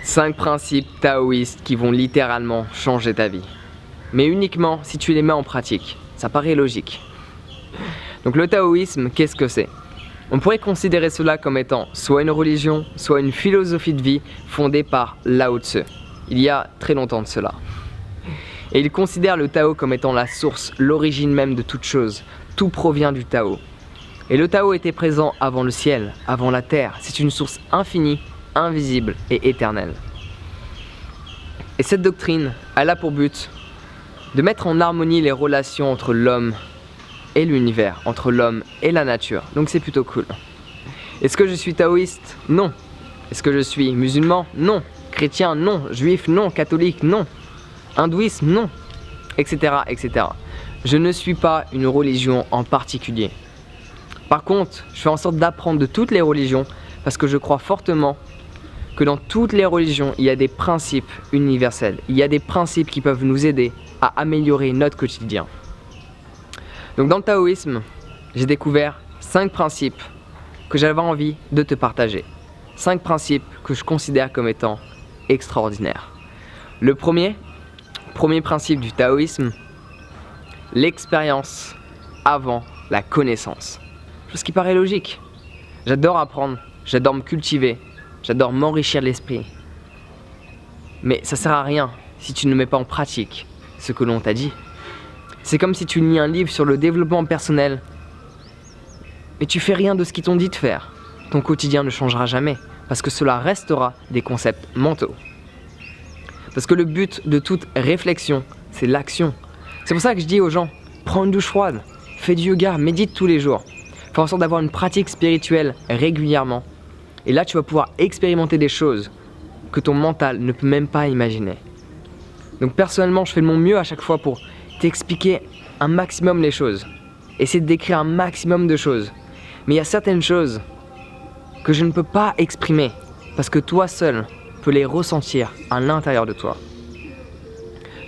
5 principes taoïstes qui vont littéralement changer ta vie. Mais uniquement si tu les mets en pratique. Ça paraît logique. Donc le taoïsme, qu'est-ce que c'est? On pourrait considérer cela comme étant soit une religion, soit une philosophie de vie fondée par Lao Tzu, il y a très longtemps de cela. Et il considère le Tao comme étant la source, l'origine même de toute chose. Tout provient du Tao. Et le Tao était présent avant le ciel, avant la terre. C'est une source infinie, invisible et éternelle. Et cette doctrine, elle a pour but de mettre en harmonie les relations entre l'homme et l'univers, entre l'homme et la nature. Donc c'est plutôt cool. Est-ce que je suis taoïste? Non. Est-ce que je suis musulman? Non. Chrétien? Non. Juif? Non. Catholique? Non. Hindouisme? Non. Etc. etc. Je ne suis pas une religion en particulier. Par contre, je fais en sorte d'apprendre de toutes les religions parce que je crois fortement que dans toutes les religions, il y a des principes universels. Il y a des principes qui peuvent nous aider à améliorer notre quotidien. Donc dans le taoïsme, j'ai découvert 5 principes que j'avais envie de te partager. 5 principes que je considère comme étant extraordinaires. Le premier principe du taoïsme, l'expérience avant la connaissance. Chose qui paraît logique. J'adore apprendre, j'adore me cultiver, j'adore m'enrichir l'esprit. Mais ça sert à rien si tu ne mets pas en pratique ce que l'on t'a dit. C'est comme si tu lis un livre sur le développement personnel et tu fais rien de ce qu'ils t'ont dit de faire. Ton quotidien ne changera jamais parce que cela restera des concepts mentaux. Parce que le but de toute réflexion, c'est l'action. C'est pour ça que je dis aux gens, prends une douche froide, fais du yoga, médite tous les jours. Fais en sorte d'avoir une pratique spirituelle régulièrement. Et là, tu vas pouvoir expérimenter des choses que ton mental ne peut même pas imaginer. Donc personnellement, je fais de mon mieux à chaque fois pour t'expliquer un maximum les choses. Essayer de décrire un maximum de choses. Mais il y a certaines choses que je ne peux pas exprimer parce que toi seul peux les ressentir à l'intérieur de toi.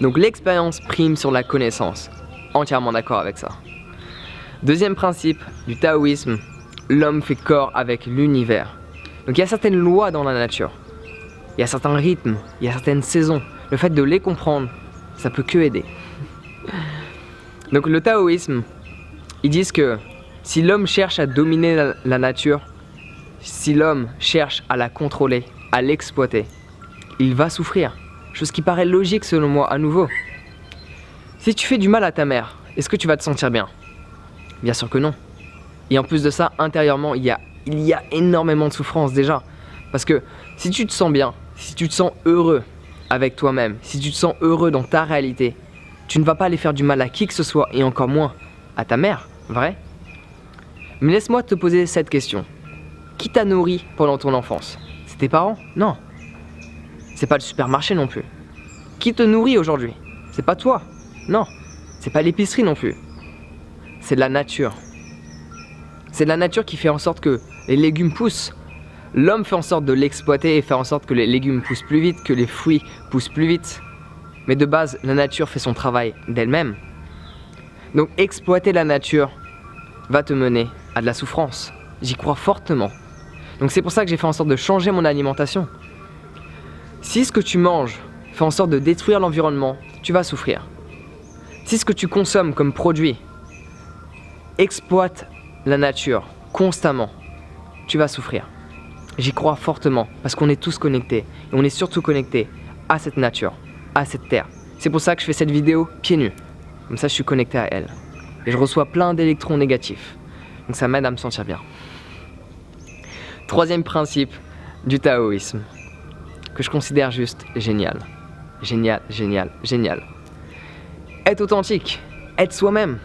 Donc l'expérience prime sur la connaissance. Entièrement d'accord avec ça. Deuxième principe du taoïsme, l'homme fait corps avec l'univers. Donc il y a certaines lois dans la nature. Il y a certains rythmes, il y a certaines saisons. Le fait de les comprendre, ça peut que aider. Donc le taoïsme, ils disent que si l'homme cherche à dominer la nature, si l'homme cherche à la contrôler, à l'exploiter, il va souffrir. Chose qui paraît logique selon moi à nouveau. Si tu fais du mal à ta mère, est-ce que tu vas te sentir bien? Bien sûr que non. Et en plus de ça, intérieurement, il y a énormément de souffrance déjà. Parce que si tu te sens bien, si tu te sens heureux avec toi-même, si tu te sens heureux dans ta réalité, tu ne vas pas aller faire du mal à qui que ce soit et encore moins à ta mère, vrai? Mais laisse-moi te poser cette question. Qui t'a nourri pendant ton enfance? C'est tes parents? Non. C'est pas le supermarché non plus. Qui te nourrit aujourd'hui? C'est pas toi. Non. C'est pas l'épicerie non plus. C'est de la nature. C'est de la nature qui fait en sorte que les légumes poussent. L'homme fait en sorte de l'exploiter et faire en sorte que les légumes poussent plus vite, que les fruits poussent plus vite. Mais de base, la nature fait son travail d'elle-même. Donc exploiter la nature va te mener à de la souffrance. J'y crois fortement. Donc c'est pour ça que j'ai fait en sorte de changer mon alimentation. Si ce que tu manges fait en sorte de détruire l'environnement, tu vas souffrir. Si ce que tu consommes comme produit exploite la nature constamment, tu vas souffrir. J'y crois fortement parce qu'on est tous connectés et on est surtout connectés à cette nature, à cette terre. C'est pour ça que je fais cette vidéo pieds nus. Comme ça, je suis connecté à elle. Et je reçois plein d'électrons négatifs. Donc ça m'aide à me sentir bien. Troisième principe du taoïsme, que je considère juste génial. Génial, génial, génial. Être authentique, être soi-même.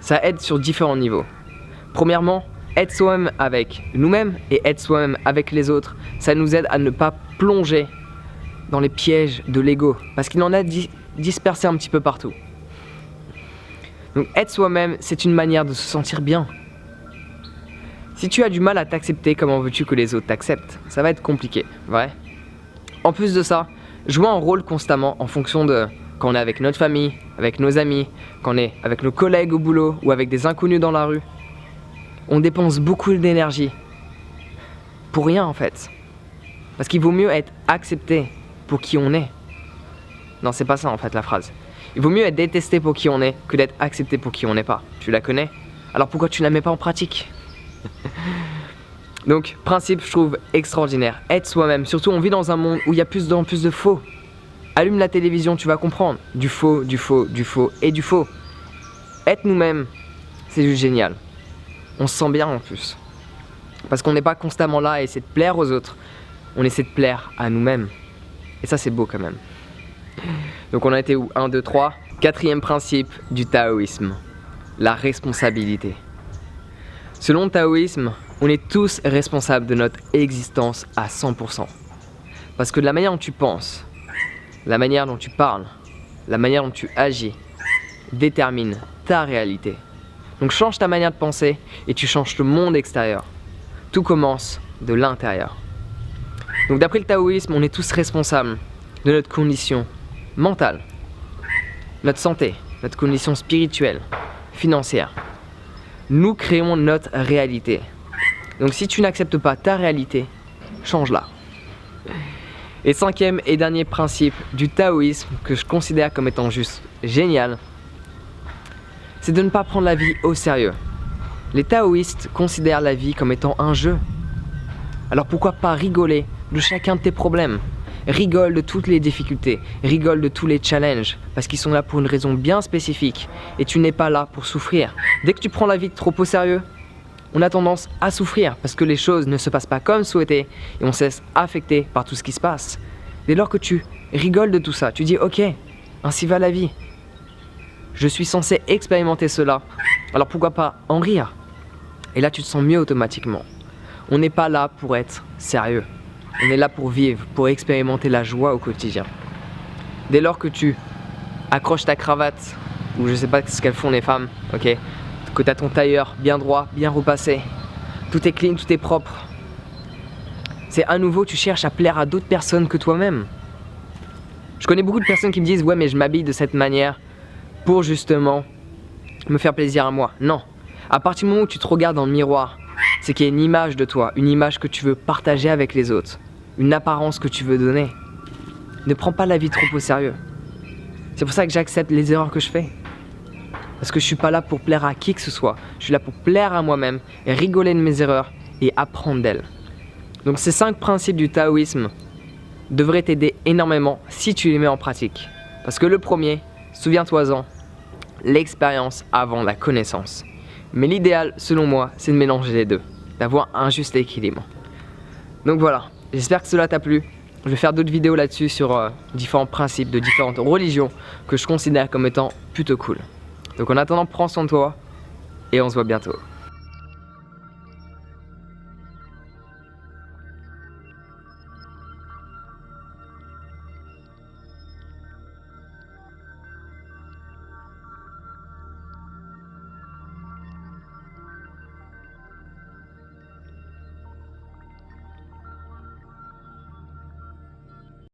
Ça aide sur différents niveaux. Premièrement, être soi-même avec nous-mêmes et être soi-même avec les autres, ça nous aide à ne pas plonger dans les pièges de l'ego, parce qu'il en a dispersé un petit peu partout. Donc être soi-même, c'est une manière de se sentir bien. Si tu as du mal à t'accepter, comment veux-tu que les autres t'acceptent? Ça va être compliqué, vrai? En plus de ça, jouer un rôle constamment en fonction de quand on est avec notre famille, avec nos amis, quand on est avec nos collègues au boulot ou avec des inconnus dans la rue. On dépense beaucoup d'énergie pour rien en fait. Parce qu'il vaut mieux être accepté pour qui on est. Non, c'est pas ça en fait la phrase. Il vaut mieux être détesté pour qui on est que d'être accepté pour qui on n'est pas. Tu la connais? Alors pourquoi tu ne la mets pas en pratique? Donc, principe, je trouve extraordinaire. Être soi-même. Surtout, on vit dans un monde où il y a plus de faux. Allume la télévision, tu vas comprendre. Du faux, du faux, du faux et du faux. Être nous-mêmes, c'est juste génial. On se sent bien en plus. Parce qu'on n'est pas constamment là à essayer de plaire aux autres. On essaie de plaire à nous-mêmes. Et ça, c'est beau quand même. Donc on a été où? 1, 2, 3. Quatrième principe du taoïsme. La responsabilité. Selon le taoïsme, on est tous responsables de notre existence à 100%. Parce que de la manière dont tu penses, la manière dont tu parles, la manière dont tu agis, détermine ta réalité. Donc change ta manière de penser et tu changes le monde extérieur. Tout commence de l'intérieur. Donc d'après le taoïsme, on est tous responsables de notre condition mentale, notre santé, notre condition spirituelle, financière. Nous créons notre réalité. Donc si tu n'acceptes pas ta réalité, change-la. Et cinquième et dernier principe du taoïsme que je considère comme étant juste génial, c'est de ne pas prendre la vie au sérieux. Les taoïstes considèrent la vie comme étant un jeu. Alors pourquoi pas rigoler de chacun de tes problèmes? Rigole de toutes les difficultés, rigole de tous les challenges, parce qu'ils sont là pour une raison bien spécifique, et tu n'es pas là pour souffrir. Dès que tu prends la vie trop au sérieux, on a tendance à souffrir, parce que les choses ne se passent pas comme souhaité, et on se laisse affecter par tout ce qui se passe. Dès lors que tu rigoles de tout ça, tu dis ok, ainsi va la vie. Je suis censé expérimenter cela, alors pourquoi pas en rire? Et là tu te sens mieux automatiquement. On n'est pas là pour être sérieux. On est là pour vivre, pour expérimenter la joie au quotidien. Dès lors que tu accroches ta cravate, ou je sais pas ce qu'elles font les femmes, ok, que tu as ton tailleur bien droit, bien repassé, tout est clean, tout est propre, c'est à nouveau tu cherches à plaire à d'autres personnes que toi-même. Je connais beaucoup de personnes qui me disent ouais mais je m'habille de cette manière pour justement me faire plaisir à moi. Non, à partir du moment où tu te regardes dans le miroir, c'est qu'il y a une image de toi, une image que tu veux partager avec les autres, une apparence que tu veux donner. Ne prends pas la vie trop au sérieux. C'est pour ça que j'accepte les erreurs que je fais. Parce que je suis pas là pour plaire à qui que ce soit. Je suis là pour plaire à moi-même et rigoler de mes erreurs et apprendre d'elles. Donc ces 5 principes du taoïsme devraient t'aider énormément si tu les mets en pratique. Parce que le premier, souviens-toi-en, l'expérience avant la connaissance. Mais l'idéal, selon moi, c'est de mélanger les deux, d'avoir un juste équilibre. Donc voilà, j'espère que cela t'a plu. Je vais faire d'autres vidéos là-dessus sur différents principes de différentes religions que je considère comme étant plutôt cool. Donc en attendant, prends soin de toi et on se voit bientôt.